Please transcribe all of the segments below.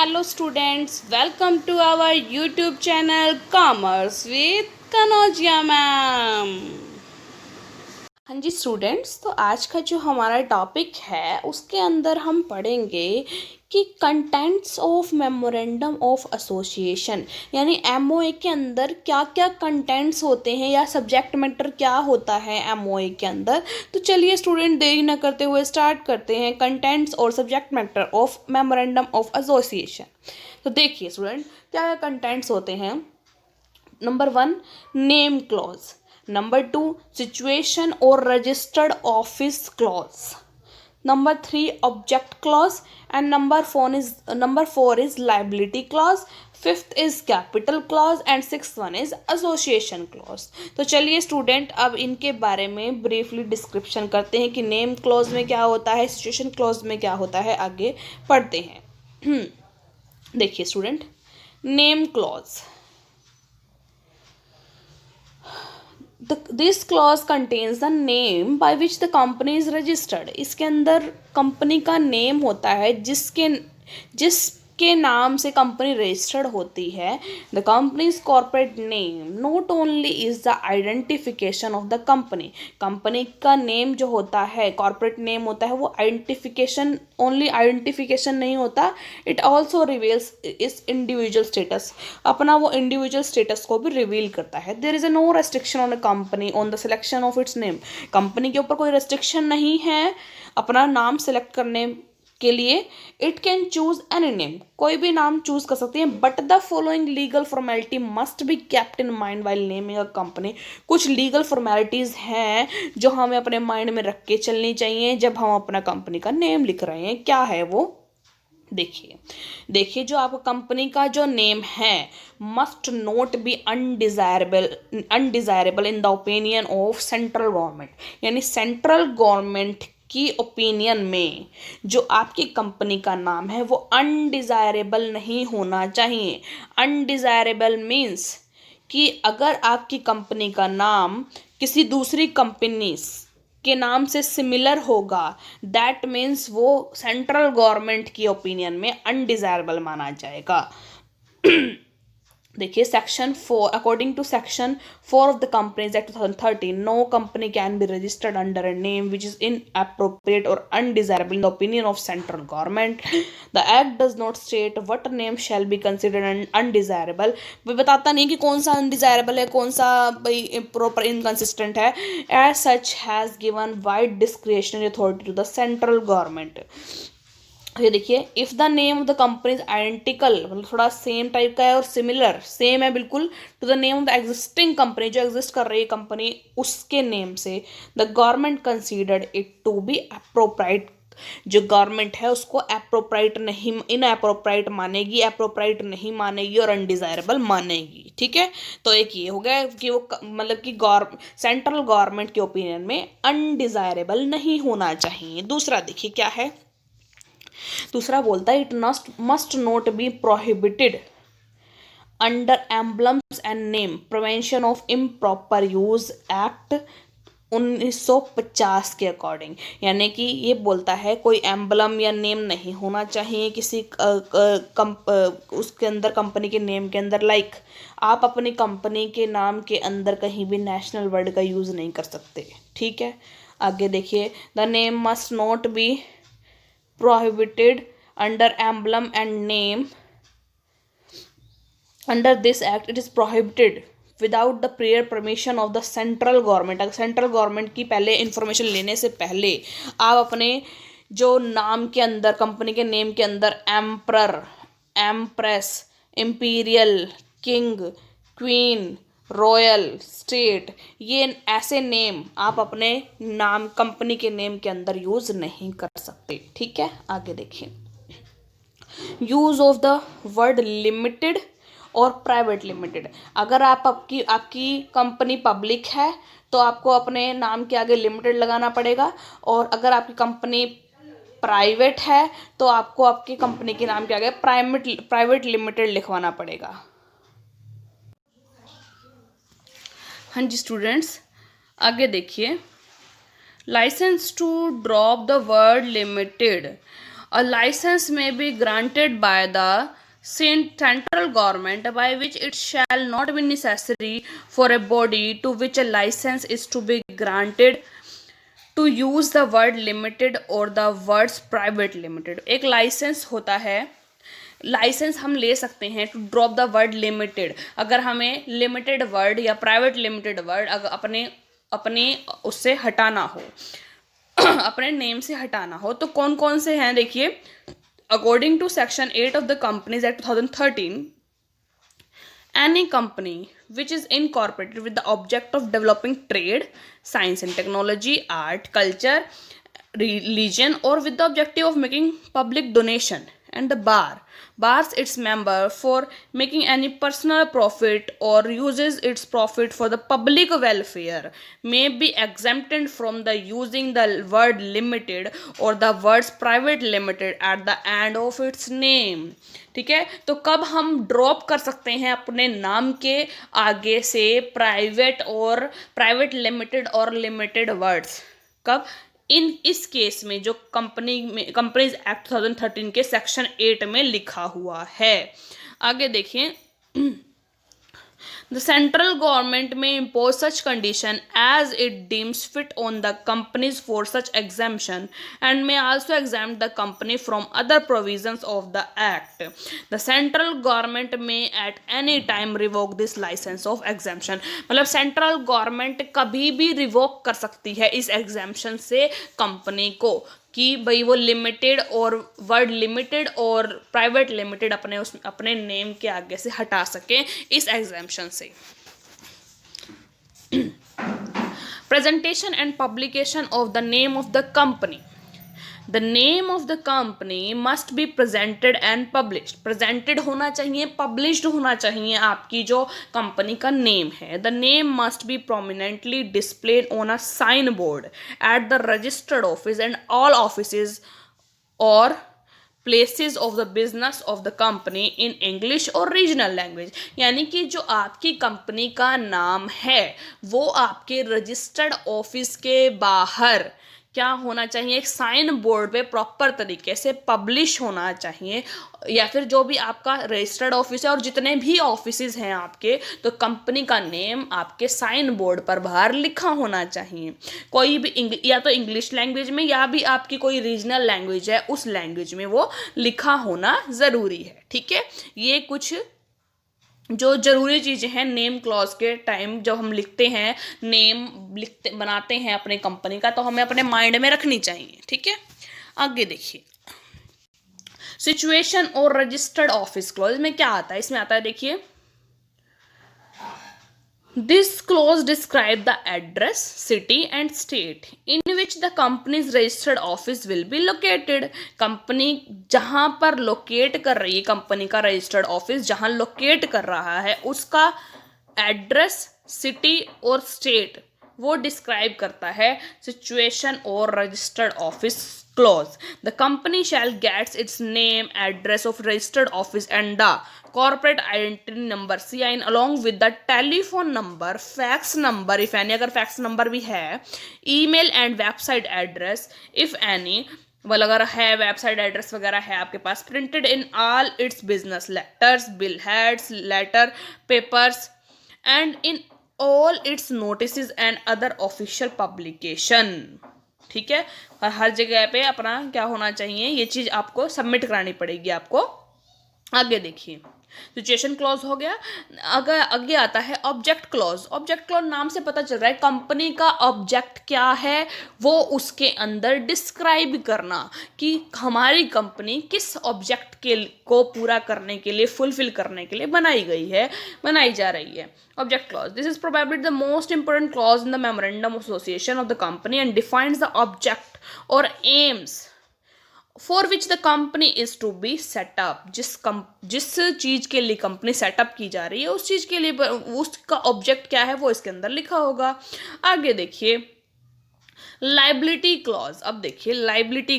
Hello students, welcome to our YouTube channel Commerce with Kanojia ma'am। हाँ जी students, तो आज का जो हमारा टॉपिक है उसके अंदर हम पढ़ेंगे कि contents of memorandum of association, यानी एमओए के अंदर क्या क्या कंटेंट्स होते हैं या सब्जेक्ट मैटर क्या होता है एमओए के अंदर। तो चलिए स्टूडेंट, देरी न करते हुए स्टार्ट करते हैं कंटेंट्स और subject matter of memorandum of association. तो देखिए स्टूडेंट, क्या क्या कंटेंट्स होते हैं। Number 1, name clause. Number 2, situation or registered office clause. Number 3, object clause. And number 4 is liability clause. Fifth is capital clause and sixth one is association clause. तो चलिए student, अब इनके बारे में ब्रीफली डिस्क्रिप्शन करते हैं कि नेम क्लॉज में क्या होता है, सिचुएशन क्लॉज में क्या होता है। आगे पढ़ते हैं। देखिए student, name clause, this clause contains the name by which the company is registered. इसके अंदर कंपनी का नेम होता है जिसके नाम से कंपनी रजिस्टर्ड होती है। The companies corporate name not only is the identification of the company. Company का नेम जो होता है, कॉर्पोरेट नेम होता है, वो आइडेंटिफिकेशन, ओनली आइडेंटिफिकेशन नहीं होता, it also reveals its individual status, अपना वो इंडिविजुअल स्टेटस को भी रिवील करता है। There is no restriction on a company on the selection of its name. Company के ऊपर कोई रेस्ट्रिक्शन नहीं है अपना नाम सेलेक्ट करने के लिए। It can choose any name, कोई भी नाम चूज कर सकती है, but the following legal formality must be kept in mind while naming a company. कुछ लीगल फॉर्मेलिटीज हैं जो हमें अपने माइंड में रख के चलनी चाहिए जब हम अपना कंपनी का नेम लिख रहे हैं। क्या है वो, देखिए जो आपका कंपनी का जो नेम है must not be undesirable in the opinion of central government. यानी सेंट्रल गवर्नमेंट की ओपिनियन में जो आपकी कंपनी का नाम है वो अनडिजायरेबल नहीं होना चाहिए। अनडिजायरेबल मीन्स कि अगर आपकी कंपनी का नाम किसी दूसरी कंपनी के नाम से सिमिलर होगा, दैट मीन्स वो सेंट्रल गवर्नमेंट की ओपिनियन में अनडिजायरेबल माना जाएगा। देखिए section 4, according to section 4 of the companies act 2013, no company can be registered under a name which is inappropriate और undesirable in the opinion of central government. The act does not state what name shall be considered undesirable. भाई बताता नहीं कि कौन सा undesirable है, कौन सा भाई प्रॉपर इनकंसिस्टेंट है। As such has given wide discretionary authority to the central government. ये देखिए, if the name of the company is identical, मतलब थोड़ा सेम टाइप का है और सिमिलर, सेम है बिल्कुल, to the name of the existing company, जो एग्जिस्ट कर रही है कंपनी उसके नेम से, the government considered it to be appropriate. जो गवर्नमेंट है उसको अप्रोप्राइट नहीं, इनअप्रोप्राइट मानेगी, अप्रोप्राइट नहीं मानेगी और अनडिजायरेबल मानेगी। ठीक है, तो एक ये हो गया कि वो मतलब कि सेंट्रल गवर्नमेंट के ओपिनियन में अनडिजायरेबल नहीं होना चाहिए। दूसरा देखिए क्या है, दूसरा बोलता है it must not be prohibited under emblems and name prevention of improper use act 1950 के अकॉर्डिंग। यानी कि ये बोलता है कोई एम्बलम या नेम नहीं होना चाहिए किसी उसके अंदर, कंपनी के नेम के अंदर। लाइक आप अपनी कंपनी के नाम के अंदर कहीं भी नेशनल वर्ड का यूज़ नहीं कर सकते। ठीक है, आगे देखिए, the name must not be prohibited under emblem and name. Under this act it is prohibited without the prior permission of the central government। अगर सेंट्रल गवर्नमेंट की पहले इंफॉर्मेशन लेने से पहले आप अपने जो नाम के अंदर, कंपनी के नेम के अंदर emperor, empress, imperial, king, queen, royal, state, ये ऐसे नेम आप अपने नाम, कंपनी के नेम के अंदर यूज नहीं कर सकते। ठीक है, आगे देखिए, use of the word limited और प्राइवेट लिमिटेड। अगर आपकी कंपनी पब्लिक है तो आपको अपने नाम के आगे लिमिटेड लगाना पड़ेगा, और अगर आपकी कंपनी प्राइवेट है तो आपको आपकी कंपनी के नाम के आगे प्राइवेट लिमिटेड लिखवाना पड़ेगा। हाँ जी स्टूडेंट्स, आगे देखिए, license to drop the word limited. A license may be granted by the central government, by which it shall not be necessary for a body to which a license is to be granted to use the word limited or the words private limited. एक license होता है, license हम ले सकते हैं to drop the word limited, अगर हमें limited word या प्राइवेट लिमिटेड वर्ड अगर अपने अपने उससे हटाना हो अपने नेम से हटाना हो, तो कौन कौन से हैं देखिए. According to section 8 of the companies act 2013, any company which is incorporated with the object of developing trade, science and technology, art, culture, religion, or with the objective of making public donation, and the bars its member for making any personal profit or uses its profit for the public welfare, may be exempted from the using the word limited or the words private limited at the end of its name. ठीक है, तो कब हम drop कर सकते हैं अपने नाम के आगे से प्राइवेट और प्राइवेट लिमिटेड और लिमिटेड वर्ड्स, कब? इस केस में जो कंपनीज एक्ट 2013 के सेक्शन 8 में लिखा हुआ है. आगे देखिए. The central government may impose such condition as it deems fit on the companies for such exemption, and may also exempt the company from other provisions of the act. The central government may at any time revoke this license of exemption. मतलब central government कभी भी revoke कर सकती है इस exemption से company को, कि भाई वो लिमिटेड और वर्ड लिमिटेड और प्राइवेट लिमिटेड अपने नेम के आगे से हटा सकें इस एग्जाम्पशन से. Presentation and publication of the name of the company. The name of the company must be presented and published. Presented होना चाहिए, published होना चाहिए आपकी जो कंपनी का नेम है. The name must be prominently displayed on a signboard at the registered office and all offices or places of the business of the company in English or regional language. यानी कि जो आपकी company का नाम है वो आपके रजिस्टर्ड ऑफिस के बाहर क्या होना चाहिए, एक साइन बोर्ड पे प्रॉपर तरीके से पब्लिश होना चाहिए, या फिर जो भी आपका रजिस्टर्ड ऑफिस है और जितने भी ऑफिसेज हैं आपके, तो कंपनी का नेम आपके साइन बोर्ड पर बाहर लिखा होना चाहिए. कोई भी या तो इंग्लिश लैंग्वेज में या भी आपकी कोई रीजनल लैंग्वेज है उस लैंग्वेज में वो लिखा होना ज़रूरी है. ठीक है, ये कुछ जो ज़रूरी चीज़ें हैं नेम क्लॉज के टाइम जब हम लिखते हैं, नेम बनाते हैं अपने कंपनी का, तो हमें अपने माइंड में रखनी चाहिए. ठीक है, आगे देखिए. सिचुएशन और रजिस्टर्ड ऑफिस क्लॉज में क्या आता है, इसमें आता है देखिए. This clause describe the address, city and state in which the company's registered office will be located. Company जहाँ पर लोकेट कर रही है, कंपनी का रजिस्टर्ड ऑफिस जहाँ लोकेट कर रहा है उसका एड्रेस, सिटी और स्टेट वो डिस्क्राइब करता है सिचुएशन और registered office clause. The company shall get its name, address of registered office and the corporate identity number CIN along with the telephone number, fax number if any, अगर fax number भी है, email and website address if any, well अगर है website address वगैरह है आपके पास, printed in all its business letters, bill heads, letter papers and in all its notice and other official publication. ठीक है, और हर जगह पे अपना क्या होना चाहिए, ये चीज़ आपको सबमिट करानी पड़ेगी आपको. आगे देखिए. सिचुएशन क्लॉज हो गया. अगर आगे आता है ऑब्जेक्ट क्लॉज. ऑब्जेक्ट क्लॉज नाम से पता चल रहा है कंपनी का ऑब्जेक्ट क्या है, वो उसके अंदर डिस्क्राइब करना कि हमारी कंपनी किस ऑब्जेक्ट को पूरा करने के लिए, फुलफिल करने के लिए बनाई जा रही है. Object clause. This is probably the most important clause in the memorandum of association of the company and defines the object or aims for which the company is to be set up. जिस चीज़ के लिए company setup की जा रही है उस चीज़ के लिए उसका ऑब्जेक्ट क्या है वो इसके अंदर लिखा होगा. आगे देखिए. Liability clause. अब देखिए लाइबिलिटी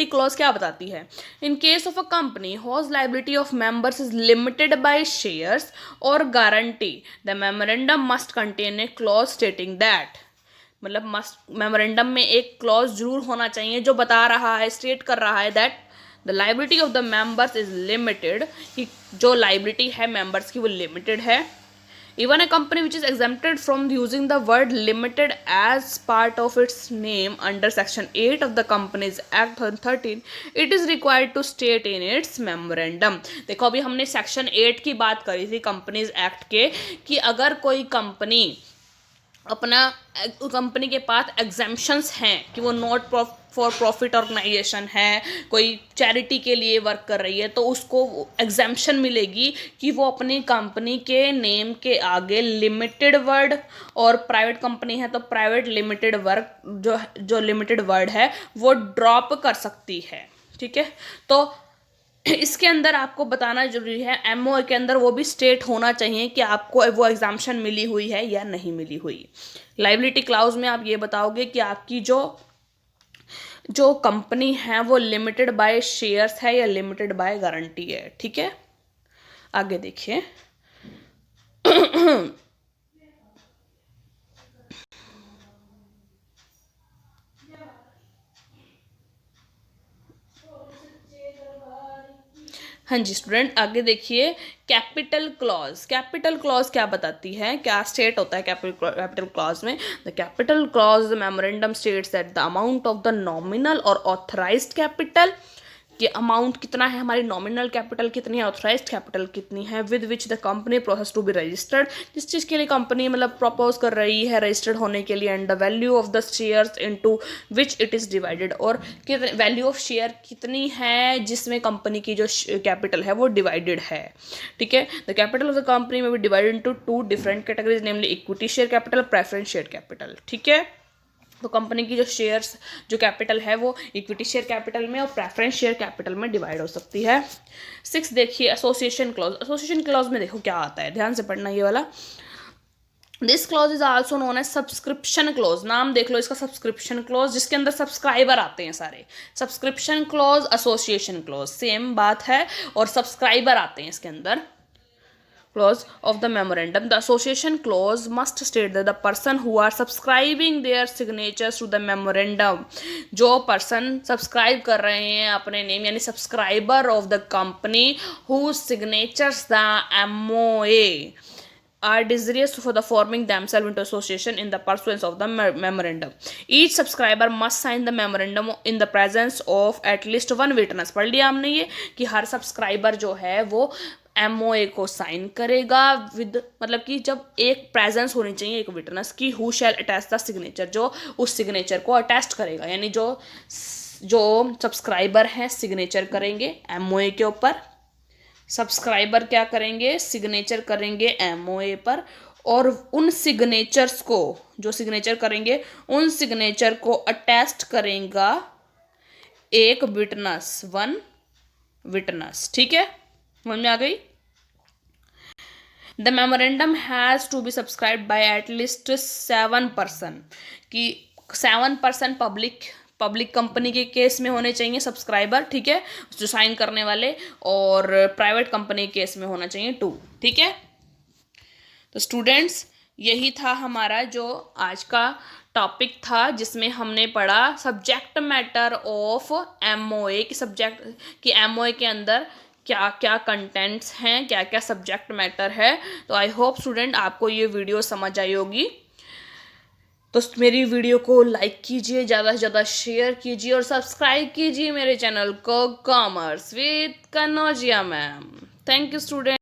क्लॉज क्या बताती है. In case of a company whose liability of members is limited by shares और guarantee, the memorandum must contain a clause stating that. मतलब मस्ट मेमोरेंडम में एक क्लॉज जरूर होना चाहिए जो बता रहा है, स्टेट कर रहा है that the liability of the members is limited, कि जो लाइबिलिटी है मेंबर्स की वो लिमिटेड है. Even a company which is exempted from using the word limited as part of its name under Section 8 of the Companies Act 2013, it is required to state in its memorandum. देखो अभी हमने section 8 की बात करी थी companies act के, कि अगर कोई कंपनी अपना कंपनी के पास एग्जेम्पशंस हैं कि वो नॉट फॉर प्रॉफिट ऑर्गेनाइजेशन है, कोई चैरिटी के लिए वर्क कर रही है, तो उसको एग्जेम्पशन मिलेगी कि वो अपनी कंपनी के नेम के आगे लिमिटेड वर्ड, और प्राइवेट कंपनी है तो प्राइवेट लिमिटेड वर्क जो लिमिटेड वर्ड है वो ड्रॉप कर सकती है. ठीक है, तो इसके अंदर आपको बताना जरूरी है, एमओ के अंदर वो भी स्टेट होना चाहिए कि आपको वो एग्जाम्पशन मिली हुई है या नहीं मिली हुई. लाइबिलिटी क्लाउज में आप ये बताओगे कि आपकी जो कंपनी है वो लिमिटेड बाय शेयर्स है या लिमिटेड बाय गारंटी है. ठीक है, आगे देखिए. हाँ जी स्टूडेंट, आगे देखिए. Capital clause. कैपिटल क्लॉज क्या बताती है, क्या स्टेट होता है कैपिटल क्लॉज में? The capital clause memorandum states that the amount of the nominal और ऑथराइज्ड कैपिटल, कि अमाउंट कितना है, हमारी नॉमिनल कैपिटल कितनी है, ऑथराइज्ड कैपिटल कितनी है, with which the company process to be registered, जिस चीज़ के लिए कंपनी मतलब प्रपोज कर रही है रजिस्टर्ड होने के लिए, and the value of the shares into which it is divided, और वैल्यू ऑफ शेयर कितनी है जिसमें कंपनी की जो कैपिटल है वो डिवाइडेड है. ठीक है, the capital of the company may be divided into 2 different categories, namely equity share capital, preference share capital. ठीक है, तो कंपनी की जो कैपिटल है वो इक्विटी शेयर कैपिटल में और प्रेफरेंस शेयर कैपिटल में डिवाइड हो सकती है. 6 देखिए, एसोसिएशन क्लॉज. एसोसिएशन क्लॉज में देखो क्या आता है, ध्यान से पढ़ना ये वाला. This clause is also known as subscription clause. नाम देख लो इसका, सब्सक्रिप्शन क्लॉज, जिसके अंदर सब्सक्राइबर आते हैं सारे. Subscription clause, association clause same बात है, और सब्सक्राइबर आते हैं इसके अंदर. Clause of the memorandum. The association clause must state that the person who are subscribing their signatures to the memorandum, जो person subscribe कर रहे हैं अपने name, यानी subscriber of the company whose signatures the MOA are desirous for the forming themselves into association in the pursuance of the memorandum. Each subscriber must sign the memorandum in the presence of at least one witness. पढ़ लिया हमने ये कि हर subscriber जो है वो MOA को sign करेगा विद, मतलब कि जब एक प्रेजेंस होनी चाहिए एक विटनेस की, who shell attach the signature, जो उस सिग्नेचर को अटैच करेगा, यानी जो सब्सक्राइबर हैं सिग्नेचर करेंगे MOA के ऊपर. सब्सक्राइबर क्या करेंगे, सिग्नेचर करेंगे MOA पर, और उन सिग्नेचर्स को, जो सिग्नेचर करेंगे उन सिग्नेचर को अटैच करेगा एक विटनेस, वन विटनेस. ठीक है, समझ में आ गई. The memorandum has to be subscribe by at least 7 person, कि 7 पर्सन पब्लिक कंपनी के केस में होने चाहिए सब्सक्राइबर. ठीक है, जो साइन करने वाले, और प्राइवेट कंपनी के केस में होना चाहिए 2. ठीक है, तो स्टूडेंट्स यही था हमारा जो आज का टॉपिक था, जिसमें हमने पढ़ा सब्जेक्ट मैटर ऑफ MOA की, सब्जेक्ट कि MOA के अंदर क्या क्या कंटेंट्स हैं, क्या क्या सब्जेक्ट मैटर है. तो आई होप स्टूडेंट आपको ये वीडियो समझ आई होगी. तो मेरी वीडियो को लाइक कीजिए, ज़्यादा से ज़्यादा शेयर कीजिए, और सब्सक्राइब कीजिए मेरे चैनल को, commerce with Kanaujia ma'am. Thank you student.